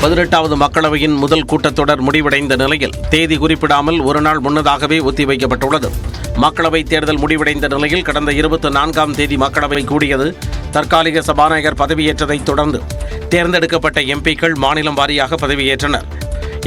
18வது மக்களவையின் முதல் கூட்டத்தொடர் முடிவடைந்த நிலையில் தேதி குறிப்பிடாமல் ஒரு நாள் முன்னதாகவே ஒத்திவைக்கப்பட்டுள்ளது. மக்களவைத் தேர்தல் முடிவடைந்த நிலையில் கடந்த 24ஆம் தேதி மக்களவை கூடியது. தற்காலிக சபாநாயகர் பதவியேற்றதைத் தொடர்ந்து தேர்ந்தெடுக்கப்பட்ட எம்பிக்கள் மாநிலம் வாரியாக பதவியேற்றனர்.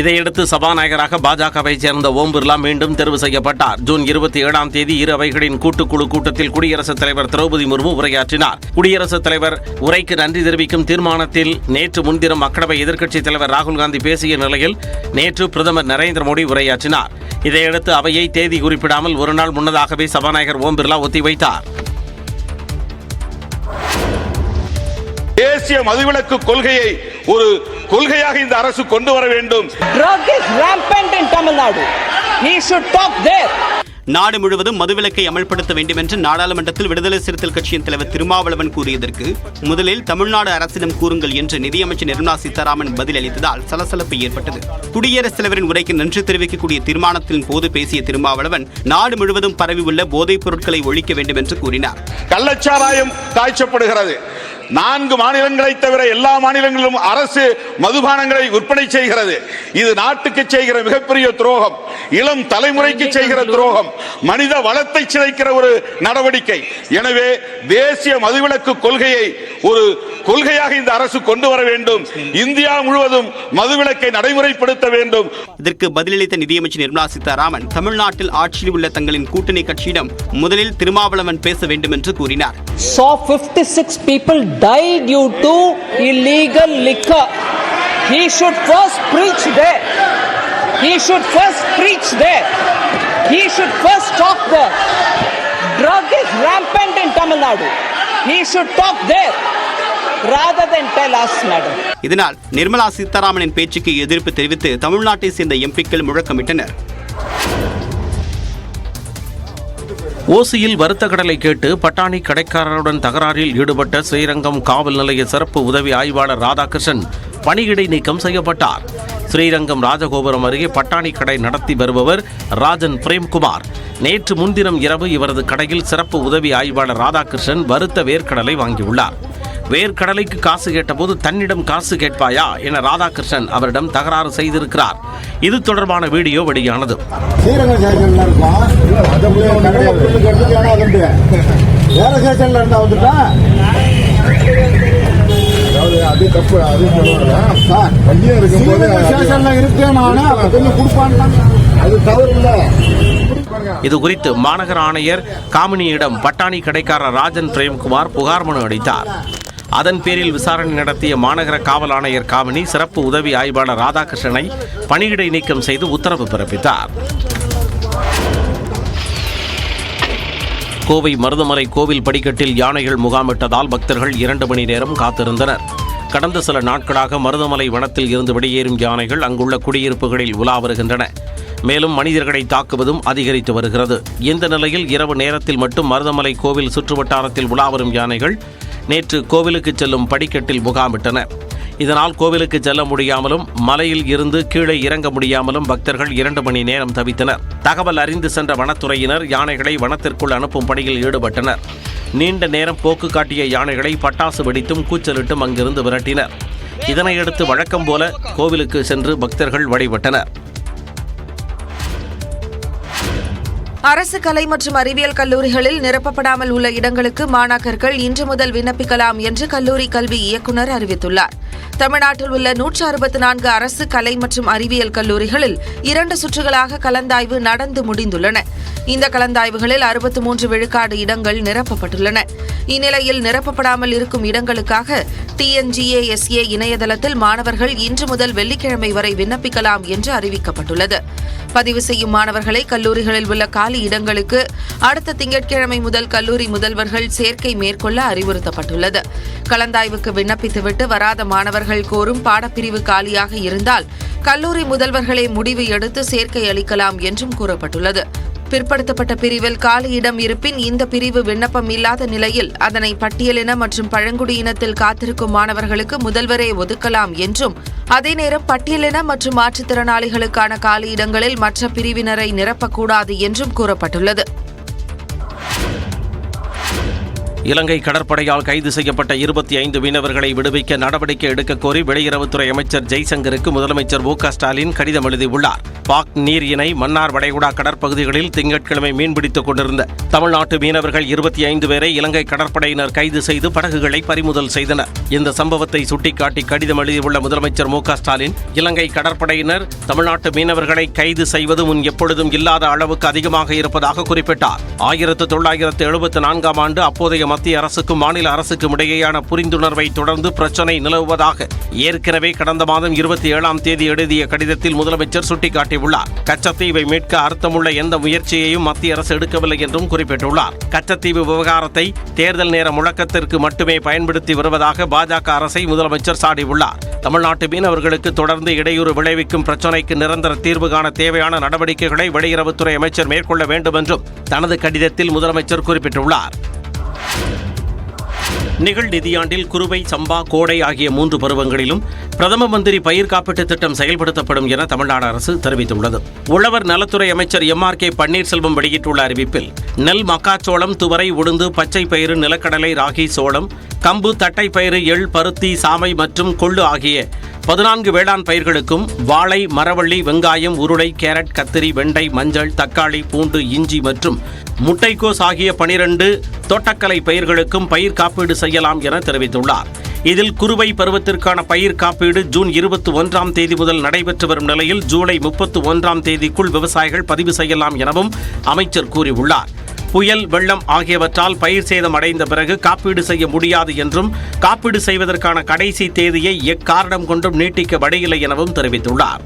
இதையடுத்து சபாநாயகராக பாஜகவைச் சேர்ந்த ஓம் பிர்லா மீண்டும் தேர்வு செய்யப்பட்டார். ஜூன் 27ஆம் தேதி இரு அவைகளின் கூட்டுக்குழு கூட்டத்தில் குடியரசுத் தலைவர் திரௌபதி முர்மு உரையாற்றினார். குடியரசுத் தலைவர் உரைக்கு நன்றி தெரிவிக்கும் தீர்மானத்தில் நேற்று முன்தினம் மக்களவை எதிர்க்கட்சித் தலைவர் ராகுல் காந்தி பேசிய நிலையில் நேற்று பிரதமர் நரேந்திர மோடி உரையாற்றினார். இதையடுத்து அவையை தேதி குறிப்பிடாமல் ஒரு நாள் முன்னதாகவே சபாநாயகர் ஓம் பிர்லா ஒத்திவைத்தார். தேசிய மதுவிலக்கு கொள்கையை ஒரு கொள்கையாக இந்த அரசு கொண்டு வர வேண்டும். நாடு முழுவதும் மதுவிலக்கை அமல்படுத்த வேண்டும் என்று நாடாளுமன்றத்தில் விடுதலை சிறுத்தைகள் கட்சியின் தலைவர் திருமாவளவன் கூறியதற்கு முதலில் தமிழ்நாடு அரசிடம் கூறுங்கள் என்று நிதியமைச்சர் நிர்மலா சீதாராமன் பதிலளித்ததால் சலசலப்பு ஏற்பட்டது. குடியரசுத் தலைவரின் உரைக்கு நன்றி தெரிவிக்கக்கூடிய தீர்மானத்தின் போது பேசிய திருமாவளவன் நாடு முழுவதும் பரவியுள்ள போதைப் பொருட்களை ஒழிக்க வேண்டும் என்று கூறினார். கள்ளச்சாராயம் காய்ச்சப்படுகிறது. 4 மாநிலங்களை தவிர எல்லா மாநிலங்களிலும் அரசு மதுபானங்களை விற்பனை செய்கிறது. இது நாட்டுக்கு செய்கிற மிகப்பெரிய துரோகம், இளம் தலைமுறைக்கு செய்கிற துரோகம், மனித வளத்தை சிதைக்கிற ஒரு நடவடிக்கை. எனவே தேசிய மதுவிலக்கு கொள்கையை ஒரு கொள்கையாக இந்த அரசு கொண்டு வர வேண்டும். இந்தியா முழுவதும் மதுவிலக்கை நடைமுறைப்படுத்த வேண்டும். இதற்கு பதிலளித்த நிதியமைச்சர் நிர்மலா சீதாராமன் தமிழ்நாட்டில் ஆட்சியில் உள்ள தங்களின் கூட்டணி கட்சியிடம் முதலில் திருமாவளவன் பேச வேண்டும் என்று கூறினார். 56 people died due to illegal liquor. He should first preach there. He should first preach there. He should first talk there. Drug is rampant in Tamil Nadu. He should talk there rather than tell us, madam. இதனால் நிர்மலா சீதாராமனின் பேச்சுக்கு எதிர்ப்பு தெரிவித்து தமிழ்நாட்டை சேர்ந்த எம்பிக்கள் முழக்கமிட்டனர். ஓசியில் வறுத்த கடலை கேட்டு பட்டாணி கடைக்காரருடன் தகராறில் ஈடுபட்ட ஸ்ரீரங்கம் காவல் நிலைய சிறப்பு உதவி ஆய்வாளர் ராதாகிருஷ்ணன் பணியிடை நீக்கம் செய்யப்பட்டார். ஸ்ரீரங்கம் ராஜகோபுரம் அருகே பட்டாணி கடை நடத்தி வருபவர் ராஜன் பிரேம்குமார். நேற்று முன்தினம் இரவு இவரது கடையில் சிறப்பு உதவி ஆய்வாளர் ராதாகிருஷ்ணன் வறுத்த வேர்க்கடலை வாங்கியுள்ளார். வேர்க்கடலைக்கு காசு கேட்டபோது தன்னிடம் காசு கேட்பாயா என ராதாகிருஷ்ணன் அவரிடம் தகராறு செய்திருக்கிறார். இது தொடர்பான வீடியோ வெளியானது. இது குறித்து மாநகர ஆணையர் காமினியிடம் பட்டாணி கடைக்காரர் ராஜன் பிரேம்குமார் புகார் மனு அளித்தார். அதன் பேரில் விசாரணை நடத்திய மாநகர காவல் ஆணையர் காமினி சிறப்பு உதவி ஆய்வாளர் ராதாகிருஷ்ணனை பணியிடை நீக்கம் செய்து உத்தரவு பிறப்பித்தார். கோவை மருதமலை கோவில் படிக்கட்டில் யானைகள் முகாமிட்டதால் பக்தர்கள் 2 மணி நேரம் காத்திருந்தனர். கடந்த சில நாட்களாக மருதமலை வனத்தில் இருந்து வெளியேறும் யானைகள் அங்குள்ள குடியிருப்புகளில் உலா வருகின்றன. மேலும் மனிதர்களை தாக்குவதும் அதிகரித்து வருகிறது. இந்த நிலையில் இரவு நேரத்தில் மட்டும் மருதமலை கோவில் சுற்றுவட்டாரத்தில் உலா வரும் யானைகள் நேற்று கோவிலுக்கு செல்லும் படிக்கட்டில் முகாமிட்டன. இதனால் கோவிலுக்கு செல்ல முடியாமலும் மலையில் இருந்து கீழே இறங்க முடியாமலும் பக்தர்கள் 2 மணி நேரம் தவித்தனர். தகவல் அறிந்து சென்ற வனத்துறையினர் யானைகளை வனத்திற்குள் அனுப்பும் பணியில் ஈடுபட்டனர். நீண்ட நேரம் போக்கு காட்டிய யானைகளை பட்டாசு வெடித்தும் கூச்சலிட்டும் அங்கிருந்து விரட்டினர். இதனையடுத்து வழக்கம் போல கோவிலுக்கு சென்று பக்தர்கள் வழிபட்டனர். அரசு கலை மற்றும் அறிவியல் கல்லூரிகளில் நிரப்பப்படாமல் உள்ள இடங்களுக்கு மாணாக்கர்கள் இன்று முதல் விண்ணப்பிக்கலாம் என்று கல்லூரி கல்வி இயக்குநர் அறிவித்துள்ளார். தமிழ்நாட்டில் உள்ள 164 அரசு கலை மற்றும் அறிவியல் கல்லூரிகளில் 2 சுற்றுகளாக கலந்தாய்வு நடந்து முடிந்துள்ளன. இந்த கலந்தாய்வுகளில் 63 விழுக்காடு இடங்கள் நிரப்பப்பட்டுள்ளன. இந்நிலையில் நிரப்பப்படாமல் இருக்கும் இடங்களுக்காக TNGASA இணையதளத்தில் மாணவர்கள் இன்று முதல் வெள்ளிக்கிழமை வரை விண்ணப்பிக்கலாம் என்று அறிவிக்கப்பட்டுள்ளது. பதிவு செய்யும் மாணவர்களை கல்லூரிகளில் உள்ள காலி இடங்களுக்கு அடுத்த திங்கட்கிழமை முதல் கல்லூரி முதல்வர்கள் சேர்க்கை மேற்கொள்ள அறிவுறுத்தப்பட்டுள்ளது. கலந்தாய்வுக்கு விண்ணப்பித்துவிட்டு வராத மாணவர்கள் கோரும் பாடப்பிரிவு காலியாக இருந்தால் கல்லூரி முதல்வர்களே முடிவு எடுத்து சேர்க்கை அளிக்கலாம் என்றும் கூறப்பட்டுள்ளது. பிற்படுத்தப்பட்ட பிரிவில் காலி இடம் இருப்பின் இந்த பிரிவு விண்ணப்பம் இல்லாத நிலையில் அதனை பட்டியலின மற்றும் பழங்குடியினத்தில் காத்திருக்கும் மாணவர்களுக்கு முதல்வரே ஒதுக்கலாம் என்றும், அதே நேரம் பட்டியலின மற்றும் மாற்றுத்திறனாளிகளுக்கான காலி இடங்களில் மற்ற பிரிவினரை நிரப்பக்கூடாது என்றும் கூறப்பட்டுள்ளது. இலங்கை கடற்படையால் கைது செய்யப்பட்ட 25 மீனவர்களை விடுவிக்க நடவடிக்கை எடுக்க கோரி வெளியுறவுத்துறை அமைச்சர் ஜெய்சங்கருக்கு முதலமைச்சர் மு.க. ஸ்டாலின் கடிதம் எழுதியுள்ளார். பாக் நீர் இணை மன்னார் வளைகுடா கடற்பகுதிகளில் திங்கட்கிழமை மீன்பிடித்துக் கொண்டிருந்த தமிழ்நாட்டு மீனவர்கள் 25 பேரை இலங்கை கடற்படையினர் கைது செய்து படகுகளை பறிமுதல் செய்தனர். இந்த சம்பவத்தை சுட்டிக்காட்டி கடிதம் எழுதியுள்ள முதலமைச்சர் மு.க. ஸ்டாலின், இலங்கை கடற்படையினர் தமிழ்நாட்டு மீனவர்களை கைது செய்வது முன் எப்பொழுதும் இல்லாத அளவுக்கு அதிகமாக இருப்பதாக குறிப்பிட்டார். 1974ஆம் ஆண்டு அப்போதைய மத்திய அரசுக்கும் மாநில அரசுக்கும் இடையேயான புரிந்துணர்வை தொடர்ந்து பிரச்சினை நிலவுவதாக ஏற்கனவே கடந்த மாதம் 27ஆம் தேதி எழுதிய கடிதத்தில் முதலமைச்சர் சுட்டிக்காட்டியுள்ளார். கச்சத்தீவை மீட்க அர்த்தமுள்ள எந்த முயற்சியையும் மத்திய அரசு எடுக்கவில்லை என்றும் குறிப்பிட்டுள்ளார். கச்சத்தீவு விவகாரத்தை தேர்தல் நேர முழக்கத்திற்கு மட்டுமே பயன்படுத்தி வருவதாக பாஜக அரசை முதலமைச்சர் சாடியுள்ளார். தமிழ்நாட்டு மீனவர்களுக்கு தொடர்ந்து இடையூறு விளைவிக்கும் பிரச்சினைக்கு நிரந்தர தீர்வு காண தேவையான நடவடிக்கைகளை வெளியுறவுத்துறை அமைச்சர் மேற்கொள்ள வேண்டும் என்றும் தனது கடிதத்தில் முதலமைச்சர் குறிப்பிட்டுள்ளார். நிகழ் நிதியாண்டில் குறுவை, சம்பா, கோடை ஆகிய 3 பருவங்களிலும் பிரதம மந்திரி பயிர் காப்பீட்டுத் திட்டம் செயல்படுத்தப்படும் என தமிழ்நாடு அரசு தெரிவித்துள்ளது. உழவர் நலத்துறை அமைச்சர் M.R.K. பன்னீர்செல்வம் வெளியிட்டுள்ள அறிவிப்பில், நெல், மக்காச்சோளம், துவரை, உளுந்து, பச்சை பயிறு, நிலக்கடலை, ராகி, சோளம், கம்பு, தட்டைப்பயிறு, எள், பருத்தி, சாமை மற்றும் கொள்ளு ஆகிய 14 வேளாண் பயிர்களுக்கும் வாழை, மரவள்ளி, வெங்காயம், உருளை, கேரட், கத்திரி, வெண்டை, மஞ்சள், தக்காளி, பூண்டு, இஞ்சி மற்றும் முட்டைக்கோஸ் ஆகிய 12 தோட்டக்கலை பயிர்களுக்கும் பயிர் காப்பீடு செய்யலாம் என தெரிவித்துள்ளார். இதில் குறுவை பருவத்திற்கான பயிர் காப்பீடு ஜூன் 21ஆம் தேதி முதல் நடைபெற்று வரும் நிலையில் ஜூலை 31ஆம் தேதிக்குள் விவசாயிகள் பதிவு செய்யலாம் எனவும் அமைச்சர் கூறியுள்ளார். புயல், வெள்ளம் ஆகியவற்றால் பயிர் சேதம் அடைந்த பிறகு காப்பீடு செய்ய முடியாது என்றும் காப்பீடு செய்வதற்கான கடைசி தேதியை எக்காரணம் கொண்டும் நீட்டிக்க வழியில்லை எனவும் தெரிவித்துள்ளார்.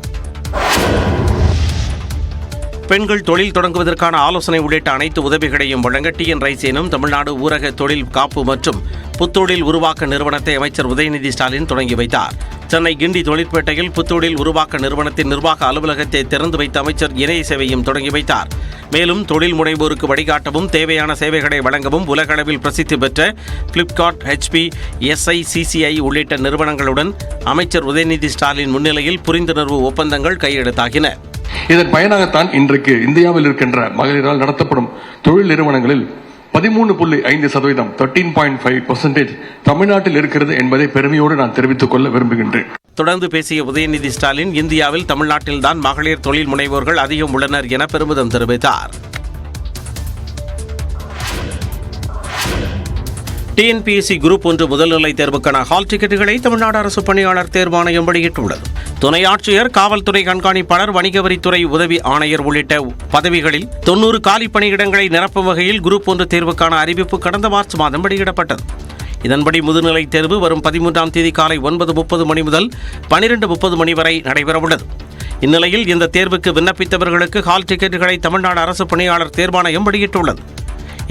பெண்கள் தொழில் தொடங்குவதற்கான ஆலோசனை உள்ளிட்ட அனைத்து உதவிகளையும் வழங்க TN ரைசேனும் தமிழ்நாடு ஊரக தொழில் காப்பு மற்றும் புத்தொழில் உருவாக்க நிறுவனத்தை அமைச்சர் உதயநிதி ஸ்டாலின் தொடங்கி வைத்தார். சென்னை கிண்டி தொழிற்பேட்டையில் புத்தொழில் உருவாக்க நிறுவனத்தின் நிர்வாக அலுவலகத்தை திறந்து வைத்த அமைச்சர் இணைய சேவையும் தொடங்கி வைத்தார். மேலும் தொழில் முனைவோருக்கு வழிகாட்டவும் தேவையான சேவைகளை வழங்கவும் உலகளவில் பிரசித்தி பெற்ற பிளிப்கார்ட், HP, SI, CCI உள்ளிட்ட நிறுவனங்களுடன் அமைச்சர் உதயநிதி ஸ்டாலின் முன்னிலையில் புரிந்துணர்வு ஒப்பந்தங்கள் கையெழுத்தாகின. இதன் பயனாகத்தான் இன்றைக்கு இந்தியாவில் இருக்கின்ற மகளிரால் நடத்தப்படும் தொழில் நிறுவனங்களில் 13.5% 13.5% தமிழ்நாட்டில் இருக்கிறது என்பதை பெருமையோடு நான் தெரிவித்துக் கொள்ள விரும்புகின்றேன். தொடர்ந்து பேசிய உதயநிதி ஸ்டாலின், இந்தியாவில் தமிழ்நாட்டில்தான் மகளிர் தொழில் முனைவோர்கள் அதிகம் உள்ளனர் என பெருமிதம் தெரிவித்தார். TNPSC குரூப் 1 முதல்நிலை தேர்வுக்கான ஹால் டிக்கெட்டுகளை தமிழ்நாடு அரசு பணியாளர் தேர்வாணையம் வெளியிட்டுள்ளது. துணை ஆட்சியர், காவல்துறை கண்காணிப்பாளர், வணிக வரித்துறை உதவி ஆணையர் உள்ளிட்ட பதவிகளில் 90 காலி பணியிடங்களை நிரப்பும் வகையில் குரூப் 1 தேர்வுக்கான அறிவிப்பு கடந்த மார்ச் மாதம் வெளியிடப்பட்டது. இதன்படி முதுநிலை தேர்வு வரும் 13ஆம் தேதி காலை 9:30 மணி முதல் 12:30 மணி வரை நடைபெறவுள்ளது. இந்நிலையில் இந்த தேர்வுக்கு விண்ணப்பித்தவர்களுக்கு ஹால் டிக்கெட்டுகளை தமிழ்நாடு அரசு பணியாளர் தேர்வாணையம் வெளியிட்டுள்ளது.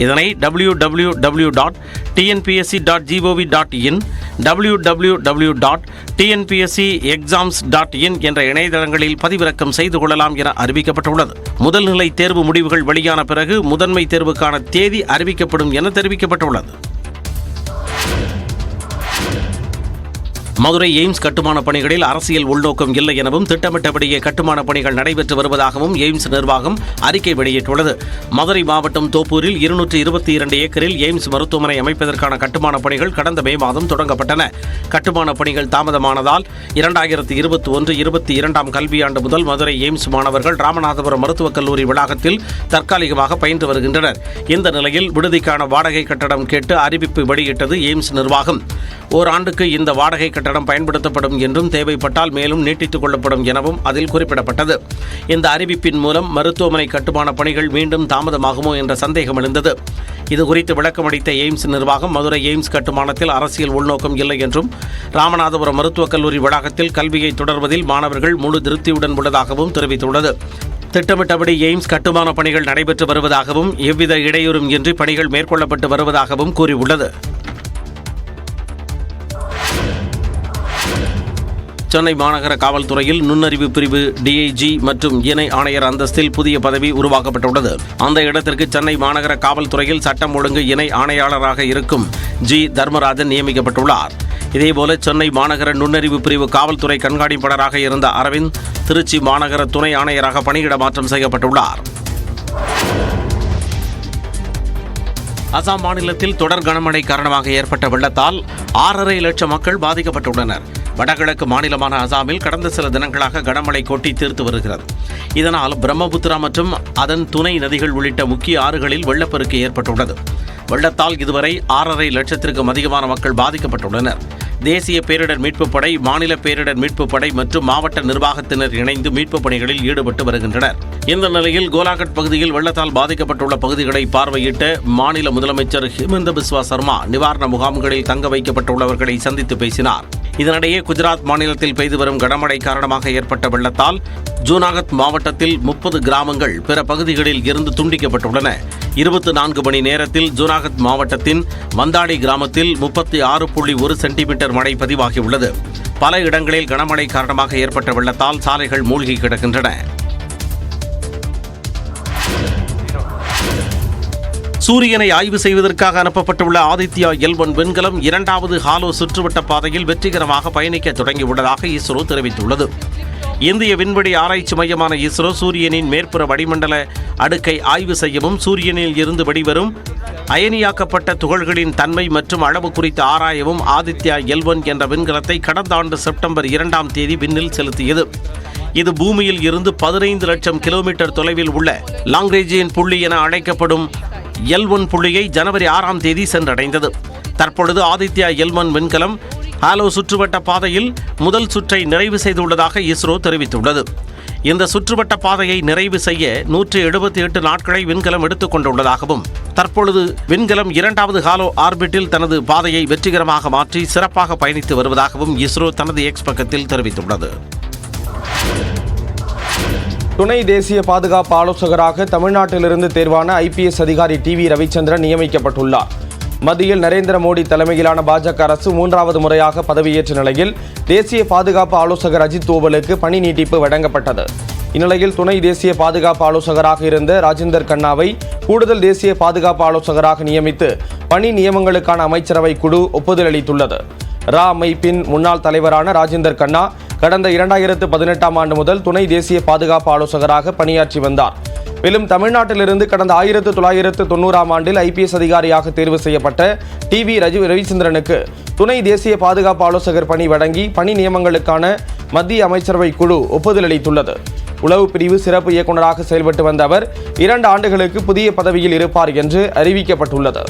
இதனை www.tnpsc.gov.in, www.tnpscexams.in என்ற இணையதளங்களில் பதிவிறக்கம் செய்து கொள்ளலாம் என அறிவிக்கப்பட்டுள்ளது. முதல்நிலை தேர்வு முடிவுகள் வெளியான பிறகு முதன்மை தேர்வுக்கான தேதி அறிவிக்கப்படும் என தெரிவிக்கப்பட்டுள்ளது. மதுரை எய்ம்ஸ் கட்டுமான பணிகளில் அரசியல் உள்நோக்கம் இல்லை எனவும் திட்டமிட்டபடியே கட்டுமான பணிகள் நடைபெற்று வருவதாகவும் எய்ம்ஸ் நிர்வாகம் அறிக்கை வெளியிட்டுள்ளது. மதுரை மாவட்டம் தோப்பூரில் 222 ஏக்கரில் எய்ம்ஸ் மருத்துவமனை அமைப்பதற்கான கட்டுமான பணிகள் கடந்த மே மாதம் தொடங்கப்பட்டன. கட்டுமான பணிகள் தாமதமானதால் 2021-22ஆம் கல்வியாண்டு முதல் மதுரை எய்ம்ஸ் மாணவர்கள் ராமநாதபுரம் மருத்துவக் கல்லூரி வளாகத்தில் தற்காலிகமாக பயின்று வருகின்றனர். இந்த நிலையில் விடுதிக்கான வாடகை கட்டடம் கேட்டு அறிவிப்பு வெளியிட்டது எய்ம்ஸ் நிர்வாகம். ஓராண்டுக்கு இந்த வாடகை கட்டடம் பயன்படுத்தப்படும் என்றும் தேவைப்பட்டால் மேலும் நீட்டித்துக் கொள்ளப்படும் எனவும் அதில் குறிப்பிடப்பட்டது. இந்த அறிவிப்பின் மூலம் மருத்துவமனை கட்டுமான பணிகள் மீண்டும் தாமதமாகுமோ என்ற சந்தேகம் எழுந்தது. இதுகுறித்து விளக்கமளித்த எய்ம்ஸ் நிர்வாகம், மதுரை எய்ம்ஸ் கட்டுமானத்தில் அரசியல் உள்நோக்கம் இல்லை என்றும் ராமநாதபுரம் மருத்துவக் கல்லூரி வளாகத்தில் கல்வியை தொடர்வதில் மாணவர்கள் முழு திருப்தியுடன் உள்ளதாகவும் தெரிவித்துள்ளது. திட்டமிட்டபடி எய்ம்ஸ் கட்டுமான பணிகள் நடைபெற்று வருவதாகவும் எவ்வித இடையூறும் இன்றி பணிகள் மேற்கொள்ளப்பட்டு வருவதாகவும் கூறியுள்ளது. சென்னை மாநகர காவல்துறையில் நுண்ணறிவு பிரிவு DIG மற்றும் இணை ஆணையர் அந்தஸ்தில் புதிய பதவி உருவாக்கப்பட்டுள்ளது. அந்த இடத்திற்கு சென்னை மாநகர காவல்துறையில் சட்டம் ஒழுங்கு இணை ஆணையாளராக இருக்கும் G. தர்மராஜன் நியமிக்கப்பட்டுள்ளார். இதேபோல சென்னை மாநகர நுண்ணறிவு பிரிவு காவல்துறை கண்காணிப்பாளராக இருந்த அரவிந்த் திருச்சி மாநகர துணை ஆணையராக பணியிட மாற்றம் செய்யப்பட்டுள்ளார். அசாம் மாநிலத்தில் தொடர் கனமழை காரணமாக ஏற்பட்ட வெள்ளத்தால் 6.5 லட்சம் மக்கள் பாதிக்கப்பட்டுள்ளனர். வடகிழக்கு மாநிலமான அசாமில் கடந்த சில தினங்களாக கனமழை கொட்டி தீர்த்து வருகிறது. இதனால் பிரம்மபுத்திரா மற்றும் அதன் துணை நதிகள் உள்ளிட்ட முக்கிய ஆறுகளில் வெள்ளப்பெருக்கு ஏற்பட்டுள்ளது. வெள்ளத்தால் இதுவரை 6.5 லட்சத்திற்கும் அதிகமான மக்கள் பாதிக்கப்பட்டுள்ளனர். தேசிய பேரிடர் மீட்புப் படை, மாநில பேரிடர் மீட்புப் படை மற்றும் மாவட்ட நிர்வாகத்தினர் இணைந்து மீட்புப் பணிகளில் ஈடுபட்டு வருகின்றனர். இந்த நிலையில் கோலாகட் பகுதியில் வெள்ளத்தால் பாதிக்கப்பட்டுள்ள பகுதிகளை பார்வையிட்ட மாநில முதலமைச்சர் ஹிமந்த பிஸ்வா சர்மா நிவாரண முகாம்களில் தங்க வைக்கப்பட்டுள்ளவர்களை சந்தித்து பேசினார். இதனிடையே குஜராத் மாநிலத்தில் பெய்து வரும் கனமழை காரணமாக ஏற்பட்ட வெள்ளத்தால் ஜூனாகத் மாவட்டத்தில் 30 கிராமங்கள் பிற பகுதிகளில் இருந்து துண்டிக்கப்பட்டுள்ளன. 24 மணி நேரத்தில் ஜூனாகத் மாவட்டத்தின் வந்தாடி கிராமத்தில் 36.1 சென்டிமீட்டர் மழை பதிவாகியுள்ளது. பல இடங்களில் கனமழை காரணமாக ஏற்பட்ட வெள்ளத்தால் சாலைகள் மூழ்கி கிடக்கின்றன. சூரியனை ஆய்வு செய்வதற்காக அனுப்பப்பட்டுள்ள ஆதித்யா L1 விண்கலம் 2வது ஹாலோ சுற்றுவட்ட பாதையில் வெற்றிகரமாக பயணிக்க தொடங்கியுள்ளதாக இஸ்ரோ தெரிவித்துள்ளது. இந்திய விண்வெளி ஆராய்ச்சி மையமான இஸ்ரோ சூரியனின் மேற்புற வளிமண்டல அடுக்கை ஆய்வு செய்யவும் சூரியனில் இருந்து வெளிவரும் அயனியாக்கப்பட்ட துகள்களின் தன்மை மற்றும் அளவு குறித்து ஆராயவும் ஆதித்யா L1 என்ற விண்கலத்தை கடந்த ஆண்டு செப்டம்பர் 2ஆம் தேதி விண்ணில் செலுத்தியது. இது பூமியில் இருந்து 15 லட்சம் கிலோமீட்டர் தொலைவில் உள்ள லாங்ரேஞ்சின் புள்ளி என அழைக்கப்படும் L1 புள்ளியை ஜனவரி 6ஆம் தேதி சென்றடைந்தது. தற்பொழுது ஆதித்யா L1 விண்கலம் ஹாலோ சுற்றுவட்ட பாதையில் முதல் சுற்றை நிறைவு செய்துள்ளதாக இஸ்ரோ தெரிவித்துள்ளது. இந்த சுற்றுவட்ட பாதையை நிறைவு செய்ய 178 நாட்களை விண்கலம் எடுத்துக் கொண்டுள்ளதாகவும் தற்பொழுது விண்கலம் 2வது ஹாலோ ஆர்பிட்டில் தனது பாதையை வெற்றிகரமாக மாற்றி சிறப்பாக பயணித்து வருவதாகவும் இஸ்ரோ தனது எக்ஸ் பக்கத்தில் தெரிவித்துள்ளது. துணை தேசிய பாதுகாப்பு ஆலோசகராக தமிழ்நாட்டிலிருந்து தேர்வான IPS அதிகாரி TV ரவிச்சந்திரன் நியமிக்கப்பட்டுள்ளார். மத்தியில் நரேந்திர மோடி தலைமையிலான பாஜக அரசு 3வது முறையாக பதவியேற்ற நிலையில் தேசிய பாதுகாப்பு ஆலோசகர் அஜித் தோவலுக்கு பணி நீட்டிப்பு வழங்கப்பட்டது. இந்நிலையில் துணை தேசிய பாதுகாப்பு ஆலோசகராக இருந்த ராஜிந்தர் கண்ணாவை கூடுதல் தேசிய பாதுகாப்பு ஆலோசகராக நியமித்து பணி நியமங்களுக்கான அமைச்சரவை குழு ஒப்புதல் அளித்துள்ளது. ரா அமைப்பின் முன்னாள் தலைவரான ராஜிந்தர் கண்ணா கடந்த 2018ஆம் ஆண்டு முதல் துணை தேசிய பாதுகாப்பு ஆலோசகராக பணியாற்றி வந்தார். மேலும் தமிழ்நாட்டிலிருந்து கடந்த 1990ஆம் ஆண்டில் IPS அதிகாரியாக தேர்வு செய்யப்பட்ட TV ரவிச்சந்திரனுக்கு துணை தேசிய பாதுகாப்பு ஆலோசகர் பணி வழங்கி பணி நியமங்களுக்கான மத்திய அமைச்சரவை குழு ஒப்புதல் அளித்துள்ளது. உளவு பிரிவு சிறப்பு இயக்குநராக செயல்பட்டு வந்த அவர் 2 ஆண்டுகளுக்கு புதிய பதவியில் இருப்பார் என்று அறிவிக்கப்பட்டுள்ளது.